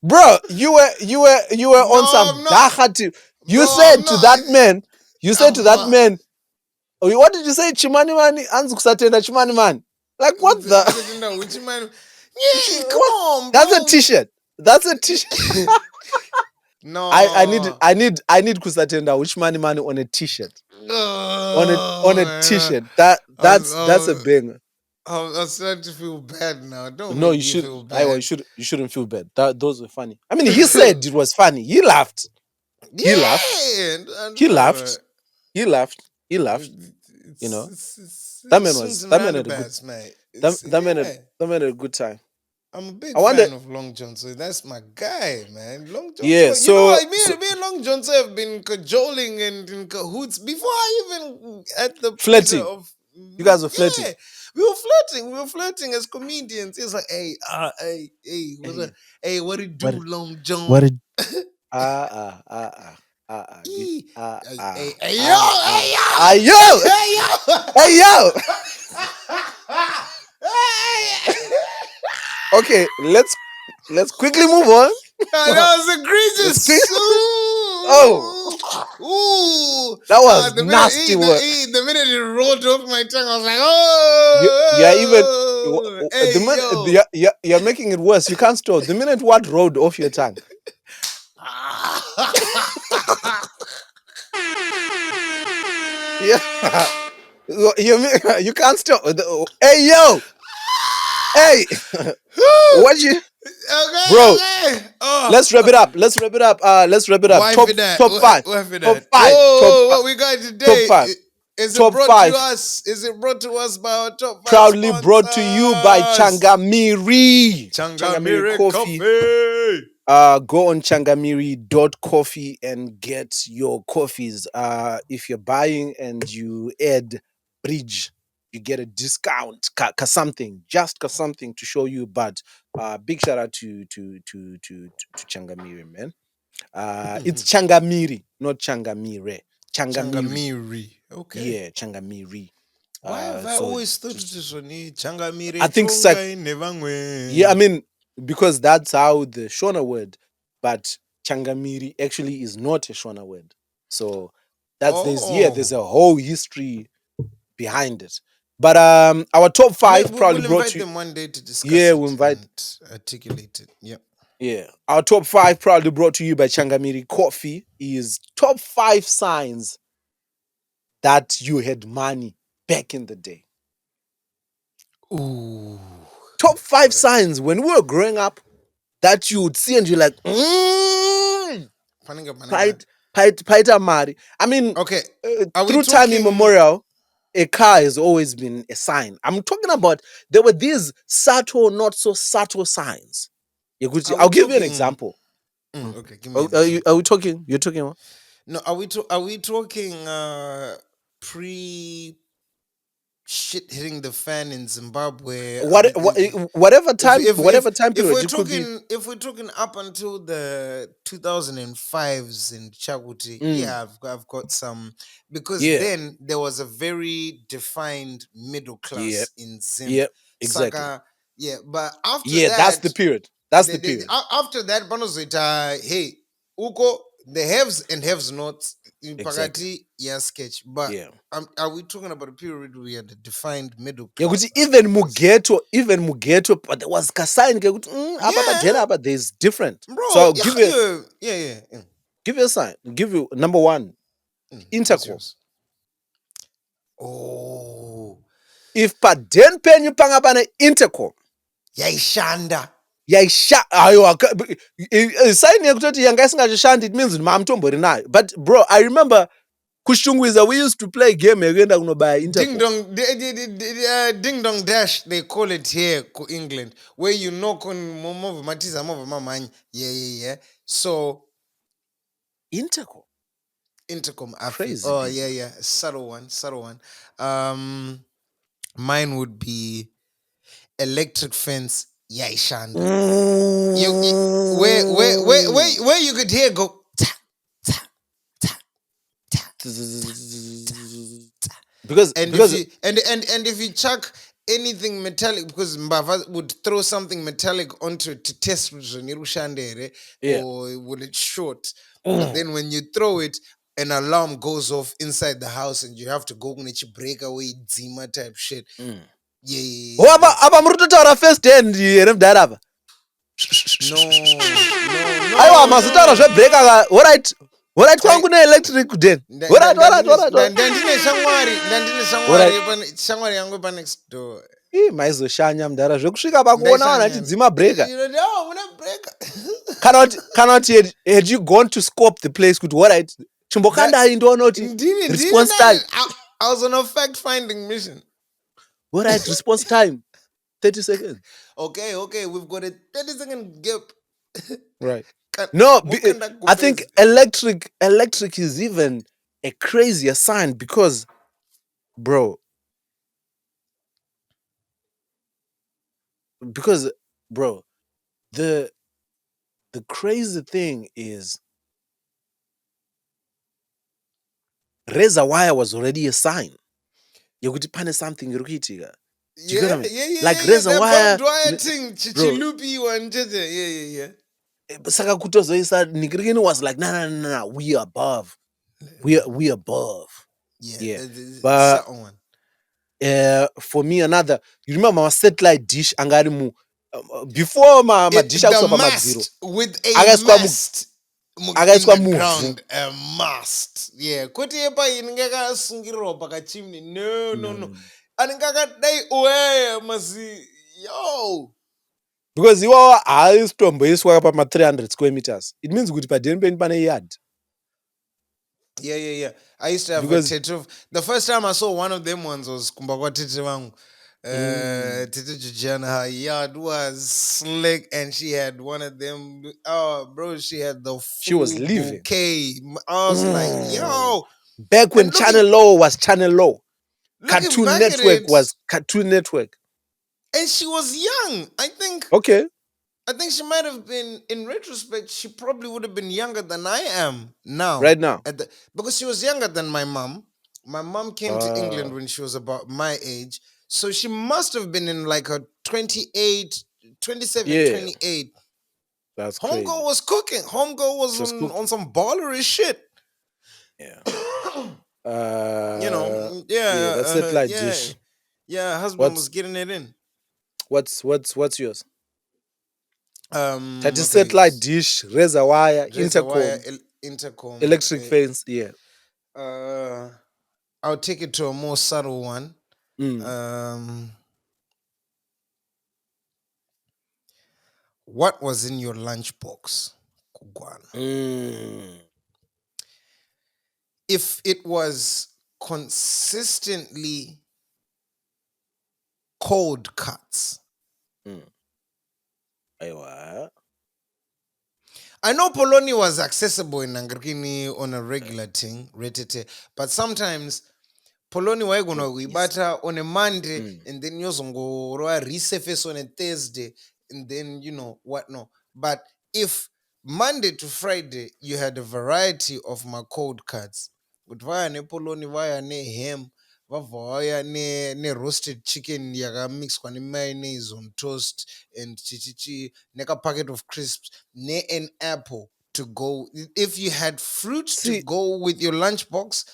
Bro, you were on No, some I'm not. dacha team. You Bro, said I'm to not. that man, what did you say? Chimani Mani, Anzu kusatenda Chimani Mani. Like what the? Which man? Yeah, come on, bro. That's a t-shirt. No, I need kusatenda which money on a t-shirt. On a t-shirt. That's a banger. I'm starting to feel bad now. Don't No, make you me should. feel bad. You shouldn't feel bad. Those were funny. I mean, he said it was funny. He laughed. He laughed. He laughed. He laughed. He laughed. You know, that man had a good. That man had a good time. I'm a big fan of Long John, so that's my guy, man. Long John. Yeah, me and Long John have been cajoling and in cahoots before I even at the flirting. of. You guys were flirting. Yeah, we were flirting as comedians. It's like, hey, what it do, Long John? What it? Hey yo. Okay, let's quickly move on. That was egregious. Ooh, that was nasty work. The minute it rolled off my tongue, I was like, oh. You're making it worse. You can't stop. The minute what rolled off your tongue. Yeah. You can't stop. Hey yo. Hey. What you? Okay, bro, okay. Let's wrap it up. Top 5. Top 5. What we got today? Top 5. Is it brought to us? Is it brought to us by our top 5 proudly sponsors? Brought to you by Changamiri. Changamiri Coffee. Go on changamiri.coffee and get your coffees. If you're buying and you add bridge, you get a discount. Something to show you. But big shout out to Changamiri, man. It's Changamiri, not Changamire. Changamiri. Okay. Yeah, Changamiri. Why have I always thought it was only Changamiri? I think yeah, I mean, because that's how the Shona word, but Changamiri actually is not a Shona word. So that's there's a whole history behind it. But our top 5 probably brought to you. We'll invite them one day to discuss. Yeah, we'll invite and articulate it. Yep. Yeah, our top 5 proudly brought to you by Changamiri Coffee is top 5 signs that you had money back in the day. Ooh. Top 5 signs when we were growing up that you would see and you're like, Paita Mari. I mean, okay. Through time immemorial, a car has always been a sign. I'm talking about there were these subtle, not so subtle signs. I'll give you an example. Okay, give me an example. Are we talking? You're talking about? No, are we talking pre shit hitting the fan in Zimbabwe? Whatever time period it could be. If we're talking up until the 2005s in Chaguti, yeah, I've got some, because then there was a very defined middle class in Zim. Yeah, exactly. Saka, yeah, but after that's the period. That's the period. After that, Banozita, hey, Uko, the haves and haves nots in Exactly. Pagati, yeah, sketch. But Yeah. are we talking about a period where we had a defined middle Yeah, class? kuti even mugeto, but there was kasign kekuti apa Yeah, padera apa there's different. So bro. I'll Yeah, yeah. give you a sign. Give you number one, What's intercom. yours? Oh, If paden penyu panga pane intercom, yaishanda. yaisha ayo sign yekutoti yanga isingachishandi, it means mamutombori nayo. But bro, I remember kushungwiza, we used to play game yekuenda kunobaya Ding intercom. dong, ding dong dash. They call it here, England, where you knock on move matiza move mamany. Yeah. So Intercom. intercom, afi. Crazy Oh business. yeah. Subtle one. Mine would be electric fence. Yaishanda. Where you could hear go. Because And if you and if you chuck anything metallic, because Mbava would throw something metallic onto it to test Rushandere, yeah. or will it short? But then when you throw it, an alarm goes off inside the house and you have to go and break away Zima type shit. Oh, Yeah. apa muri kutotaura first hand here mudhara apa? Aiwa mazotaura zvebreak alright kwangu neelectric then. Ndandine Alright. shamwari yangu pa next door. Maizoshanya mudhara zvekusvika pakuona vanhu vachidzima breaker. No, we're not breaker. Kana kuti had you gone to scope the place kuti alright chimbokandai ndoona kuti response time. I was on a fact finding mission. Alright, response time 30 seconds. Okay, we've got a 30-second gap. Right. No, I think electric is even a crazier sign because, bro, the crazy thing is razor wire was already a sign. Yekuti pane something iri kuitika. Do you get what I mean? Yeah. Like razor wire. Thing, chichilupi one yeah. Saka kutozoisa Nikirigini was like, no, we are above. We above. Yeah. But for me, another, you remember my satellite dish angarimu before my dish the mast with a mast in the ground, a mast. Yeah, kuti yepa inengaka sungirirwa paka chimney. No. Anengaka dai oya masi yo. Because iwawa haaitomboiswa pama 300 square meters. It means kuti padeni peni pane yard. Yeah. I used to have a tattoo. The first time I saw one of them ones was kumbakwa tete wangu. Tete Juliana, her yard was slick and she had one of them. Oh, bro, she had the full was living. bouquet. I was like, yo. Back when Channel Law was Channel Law. Cartoon Network was Cartoon Network. And she was young. I think she might have been, in retrospect, she probably would have been younger than I am now. Right now. Because she was younger than my mom. My mom came to England when she was about my age. So she must have been in like her 27, 28. That's crazy. Homegirl was cooking. Homegirl was on some ballery shit. Yeah. That's it like dish. Yeah, husband was getting it in. What's yours? That is satellite dish, razor wire, intercom, electric fence. Yeah. I'll take it to a more subtle one. What was in your lunchbox, Kugwana? If it was consistently cold cuts. I know Poloni was accessible in Nangarkini on a regular thing, but sometimes Poloni waigona wibata on a Monday and then yozongo resurface on a Thursday and then whatnot. But if Monday to Friday you had a variety of my cold cuts, with vaya ne Poloni, vaya ne ham, vaya ne roasted chicken yaga mixed with mayonnaise on toast and chichichi, neka packet of crisps, ne an apple. to go, if you had fruit to See, go with your lunchbox,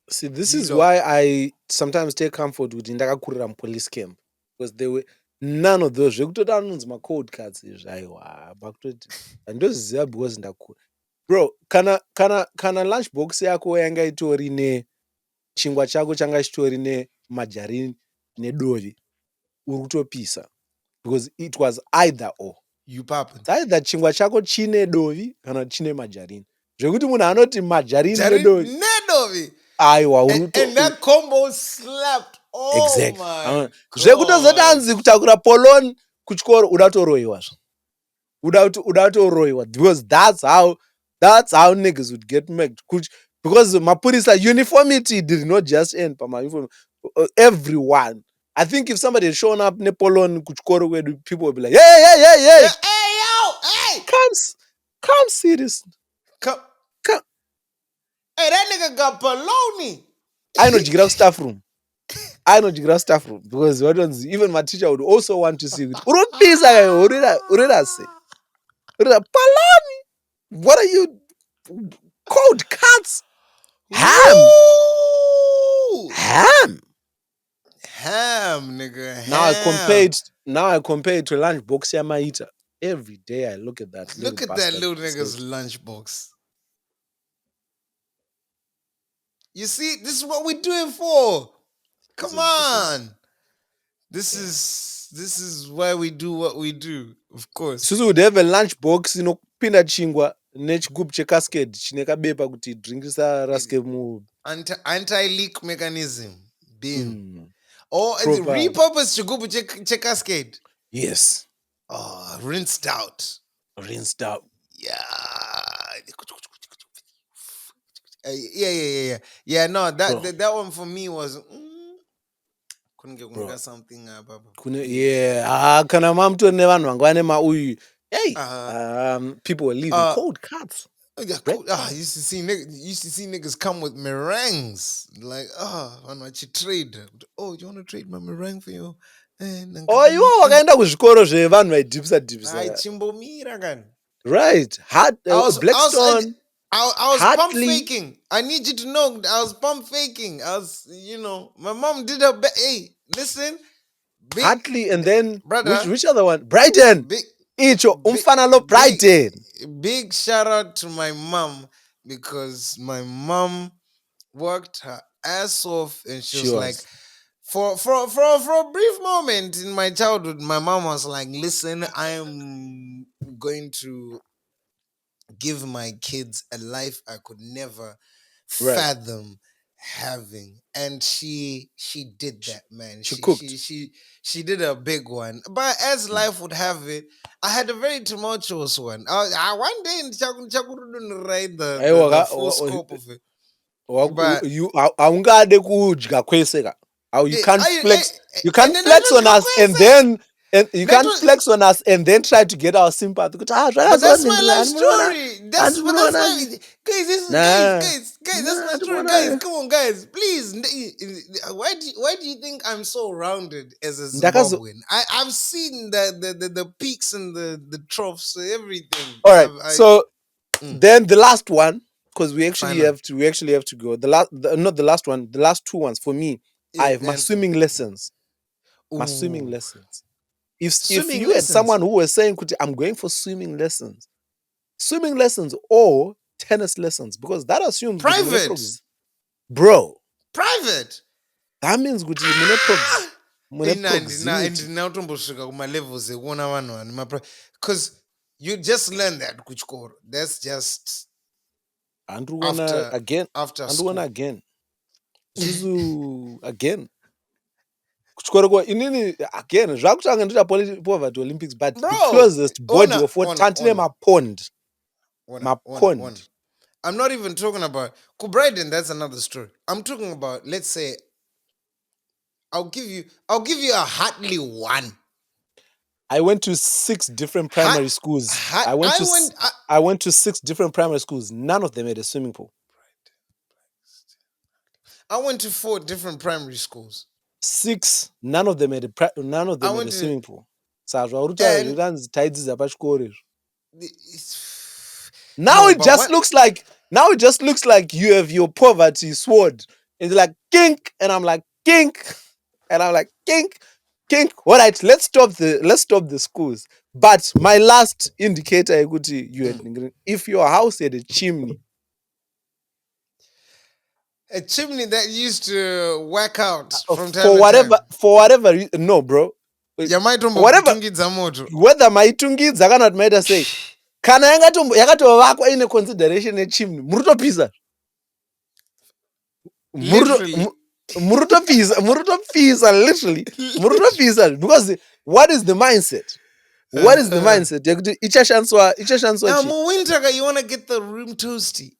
this you is know, why I sometimes take comfort with ndakakurira police camp, because there were none of those zvekutoda anonzi macode cards izvi aiwa pakutoti handozviziva because ndakura. Bro, kana lunchbox yako yanga itori nechingwa chako changa chitori nemajarini nedovi, uri kutopisa, because it was either or. you popping. Either chingwa chako chine dovi kana chine majarini, zvekuti munhu anoti majarini nedovi, Nedovi. aiwa And that combo slapped. Oh exactly. my Zvekutozoti god. anzi kutakura poloni kuchikoro uda kutoroyiwazve, uda kutoroyiwa, because that's how niggas would get mad. Because mapurisa uniformity did not just end pamauniform. Everyone, I think if somebody had shown up nepoloni kuchikoro kwedu, people would be like, hey, Hey, yo, hey, come serious. come. Come. Hey, that nigga got baloney. Ainodyira staff room. Because what was, even my teacher would also want to see it. Urida say. Palani. What are you? Cold cuts. Ham, nigga. Now Ham. I compare it to lunchbox Yamaita. Every day I look at that. Look at that little nigga's lunchbox. You see, this is what we're doing for. Come on. This is why we do what we do, of course. So would have a lunchbox, pinda chingwa nechigubhu checascade chine kabepa kuti drinkisa raske mu anti-leak mechanism. Beam. Or repurpose chigubhu checascade. Yes. Oh, rinsed out. Yeah. Yeah, no, that one for me was couldn't get something kana mamutori nevanhu vanga vane mauyu, hey, people were leaving cold cuts. I used to see niggas come with meringues, like, when I trade. Oh, you want to trade my meringue for you? Iwo wakaenda kuzvikoro zvevanhu vaidhipisa chimbomira kani. Right. Blackstone. I was pump faking. I need you to know, I was pump faking. My mom did her best. Hey, listen. Hartley, and then brother, which other one? Brighton. Brighton. Big shout out to my mom, because my mom worked her ass off, and she was like, for a brief moment in my childhood, my mom was like, listen, I am going to give my kids a life I could never fathom having. And she did that, man. She did a big one. But as life would have it, I had a very tumultuous one. I one day in Chakurudun read the full scope of it. But you can't flex. You can't flex on us and then you can't flex on us and then try to get our sympathy. But that's my life story. That's my guys. Guys, that's my story. Guys, come on, guys, please. Why do you think I'm so rounded as a Zimbabwean? I've seen the peaks and the troughs, everything. All right, so then the last one, because we actually have to go. Not the last one. The last two ones for me. I have my swimming lessons. My swimming lessons. If you had someone who was saying, I'm going for swimming lessons or tennis lessons, because that assumes private, bro. Private. That means good. Because you just learn that kuchikoro. That's just after school. Again. Zuzu again. Kuchikoro inini again. Zvakutanga ndita poverty Olympics, but the closest body of what tantine my pond. I'm not even talking about Kubraiden. That's another story. I'm talking about, let's say, I'll give you a Hartley one. I went to 6 different primary schools. I went to 6 different primary schools. None of them had a swimming pool. I went to 4 different primary schools. 6. None of them had a swimming pool. Now No, it but just looks like you have your poverty sword. It's like kink, and I'm like kink, and I'm like kink, kink. All right, let's stop the schools. But my last indicator, you had, if your house had a chimney, a chimney that used to whack out from time for to time. whatever no, bro. Whatever, Yamaitombo moto. whether maitungidza kana kuti maita sei, kana yakatovakwa ine consideration yechimney, murutopisa. Literally. Murutopisa, literally. Murutopisa, because what is the mindset? What is the mindset? Now, Chi. winter, you want to get the room toasty.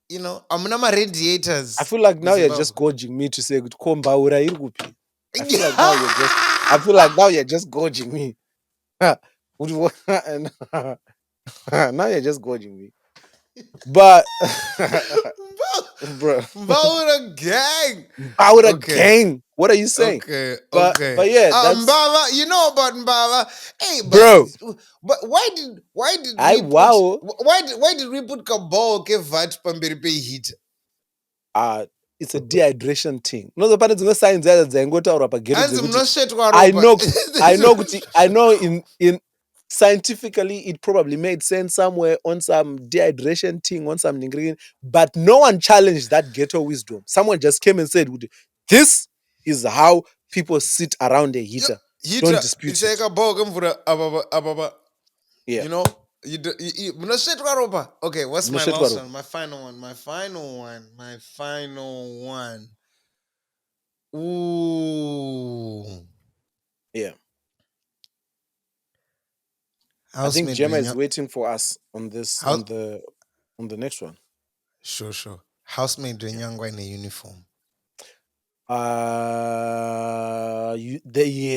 You know, I'm not my radiators. I feel like now you're just gouging me to say kombaura iri kupi. I feel like now you're just gouging me. Now you're just gouging me. But bro, Baura gang. Baura gang. What are you saying? Okay. But yeah, that's Mbava, you know about Mbava. Hey, bro. But why did why did we put Kabal kevat pamberi pe heat? It's a dehydration thing. No, the parents no signs that they go to Europa. I know in scientifically it probably made sense somewhere on some dehydration thing, on some ingredient, but no one challenged that ghetto wisdom. Someone just came and said, this is how people sit around a heater. Don't dispute it. Yeah. You know, okay, what's my last one? My final one. Ooh. Yeah. I think Gemma is waiting for us on this on the next one. Sure. Housemate Dwenyangwa in a uniform.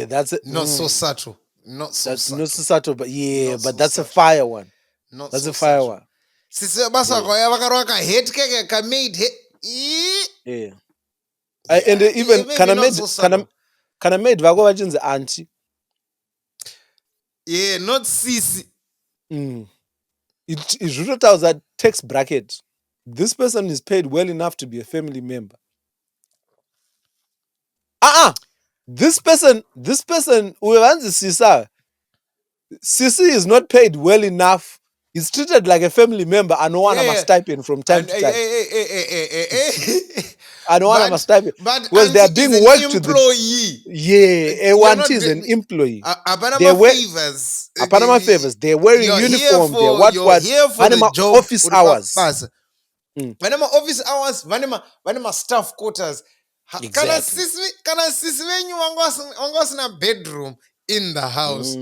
That's it. Not so subtle. Not so subtle, but but that's a fire one. That's a fire one. Yeah. And even kana made vako vachinzi auntie. Yeah, not Sisi. It wrote out that text bracket. This person is paid well enough to be a family member. This person, Sisi is not paid well enough. He's treated like a family member. I know one of my stipend from time to time. I know one of my stipend. Because they are being worked to the employee. A1T is an employee. Panama favors. They're wearing uniform. They're what? Panama office hours. Panama office hours. Panama staff quarters. Kana sisi wenyu wangosina bedroom in the house.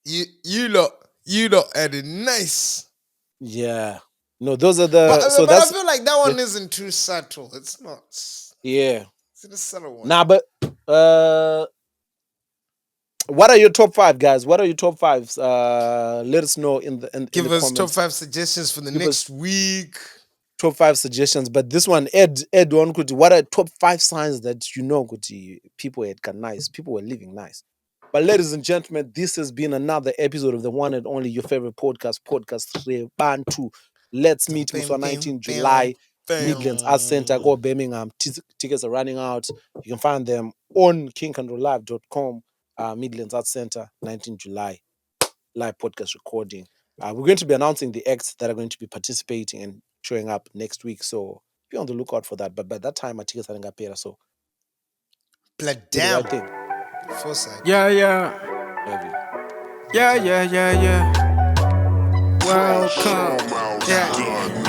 You lot had it nice. Yeah. No, those are the. But I feel like that one isn't too subtle. It's not. Yeah. It's a subtle one. Nah, but what are your top 5, guys? What are your top 5s? Let us know in the Give in the us comments. top 5 suggestions for the next week. Top 5 suggestions, but this one, Ed one could. What are top 5 signs that people had nice, people were living nice? But ladies and gentlemen, this has been another episode of the one and only your favorite podcast 3 Bantu. Let's meet Muswa 19 July, Midlands Arts Center, go Birmingham. Tickets are running out. You can find them on kingandrolive.com. Midlands Arts Center, 19 July, live podcast recording. We're going to be announcing the acts that are going to be participating and showing up next week. So be on the lookout for that. But by that time, my tickets are going to pay. So, damn. Foresight. Yeah.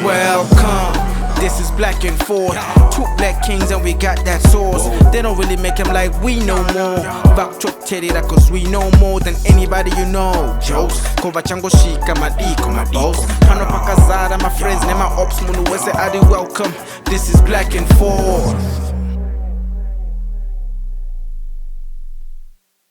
Welcome. This is Black and Ford. 2 black kings and we got that sauce. They don't really make them like we know more. Back truck teddy that cause we know more than anybody you know. Jokes. Kova chango shika madiko my boss. Pano pakazada my friends name my ops munu wese adi welcome. This is Black and Ford.